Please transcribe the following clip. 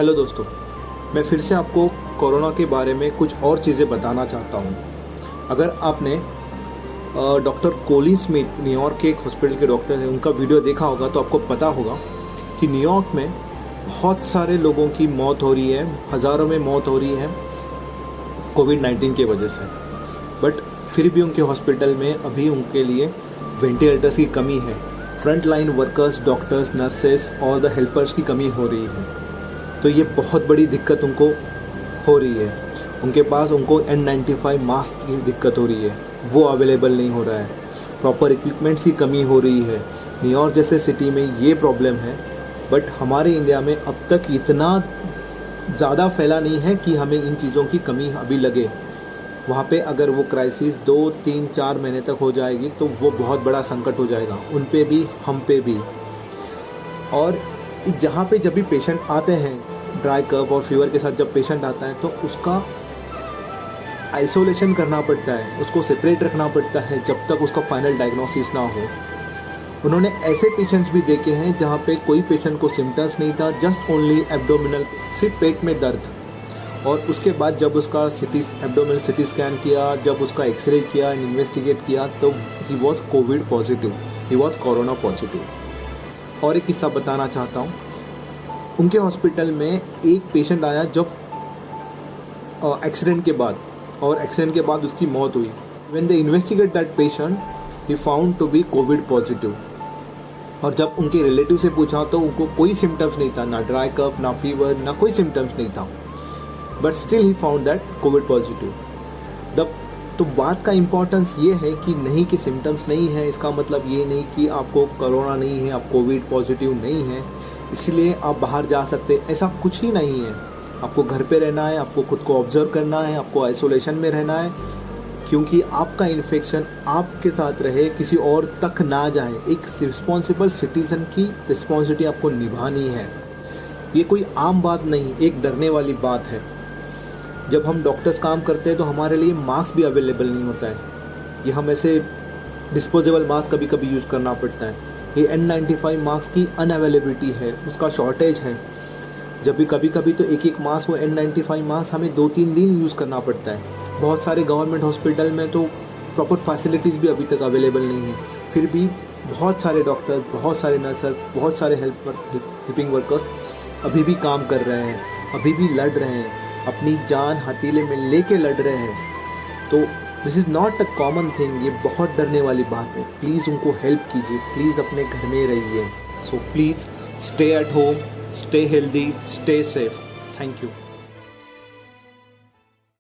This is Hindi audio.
हेलो दोस्तों, मैं फिर से आपको कोरोना के बारे में कुछ और चीज़ें बताना चाहता हूँ। अगर आपने डॉक्टर कोलिन स्मिथ न्यूयॉर्क के एक हॉस्पिटल के डॉक्टर हैं, उनका वीडियो देखा होगा तो आपको पता होगा कि न्यूयॉर्क में बहुत सारे लोगों की मौत हो रही है, हज़ारों में मौत हो रही है कोविड-19 की वजह से। बट फिर भी उनके हॉस्पिटल में अभी उनके लिए वेंटिलेटर्स की कमी है, front line workers, doctors, nurses और द हेल्पर्स की कमी हो रही है। तो ये बहुत बड़ी दिक्कत उनको हो रही है। उनके पास उनको N95 मास्क की दिक्कत हो रही है, वो अवेलेबल नहीं हो रहा है। प्रॉपर इक्विपमेंट्स की कमी हो रही है। न्यूयॉर्क जैसे सिटी में ये प्रॉब्लम है, बट हमारे इंडिया में अब तक इतना ज़्यादा फैला नहीं है कि हमें इन चीज़ों की कमी अभी लगे। वहाँ पे अगर वो क्राइसिस 2, 3, 4 महीने तक हो जाएगी तो वो बहुत बड़ा संकट हो जाएगा, उन पे भी, हम पे भी। और जहाँ पे जब भी पेशेंट आते हैं ड्राई कफ और फीवर के साथ, जब पेशेंट आता है तो उसका आइसोलेशन करना पड़ता है, उसको सेपरेट रखना पड़ता है जब तक उसका फाइनल डायग्नोसिस ना हो। उन्होंने ऐसे पेशेंट्स भी देखे हैं जहाँ पे कोई पेशेंट को सिम्टम्स नहीं था, जस्ट ओनली एब्डोमिनल, सिर्फ पेट में दर्द। और उसके बाद जब उसका एब्डोमिनल सिटी स्कैन किया, जब उसका एक्सरे किया, इन्वेस्टिगेट किया, तो he was Covid positive, he was corona positive. और एक किस्सा बताना चाहता हूँ। उनके हॉस्पिटल में एक पेशेंट आया जब एक्सीडेंट के बाद, और एक्सीडेंट के बाद उसकी मौत हुई। When they investigate that patient, he found to be covid positive. और जब उनके रिलेटिव से पूछा तो उनको कोई सिम्टम्स नहीं था, ना ड्राई कफ, ना फीवर, ना कोई सिम्टम्स नहीं था, but still he found that Covid positive. तो बात का इम्पोर्टेंस ये है कि नहीं कि सिम्टम्स नहीं है, इसका मतलब ये नहीं कि आपको कोरोना नहीं है, आप कोविड पॉजिटिव नहीं है, इसलिए आप बाहर जा सकते, ऐसा कुछ ही नहीं है। आपको घर पे रहना है, आपको खुद को ऑब्जर्व करना है, आपको आइसोलेशन में रहना है, क्योंकि आपका इन्फेक्शन आपके साथ रहे, किसी और तक ना जाए। एक रिस्पॉन्सिबल सिटीज़न की रिस्पॉन्सिबिलिटी आपको निभानी है। ये कोई आम बात नहीं, एक डरने वाली बात है। जब हम डॉक्टर्स काम करते हैं तो हमारे लिए मास्क भी अवेलेबल नहीं होता है, ये हम ऐसे डिस्पोजेबल मास्क कभी कभी यूज़ करना पड़ता है। ये N95 मास्क की अनअवेलेबिलिटी है, उसका शॉर्टेज है। जब भी कभी कभी तो एक मास्क, वो N95 मास्क हमें 2-3 दिन यूज़ करना पड़ता है। बहुत सारे गवर्नमेंट हॉस्पिटल में तो प्रॉपर फैसिलिटीज़ भी अभी तक अवेलेबल नहीं है, फिर भी बहुत सारे डॉक्टर्स, बहुत सारे नर्सर, बहुत सारे हेल्पिंग वर्कर्स अभी भी काम कर रहे हैं, अभी भी लड़ रहे हैं, अपनी जान हथेली में लेके लड़ रहे हैं। तो this is not a common thing, ये बहुत डरने वाली बात है। प्लीज़ उनको हेल्प कीजिए, प्लीज़ अपने घर में रहिए। So please stay at home, stay healthy, stay safe. Thank you.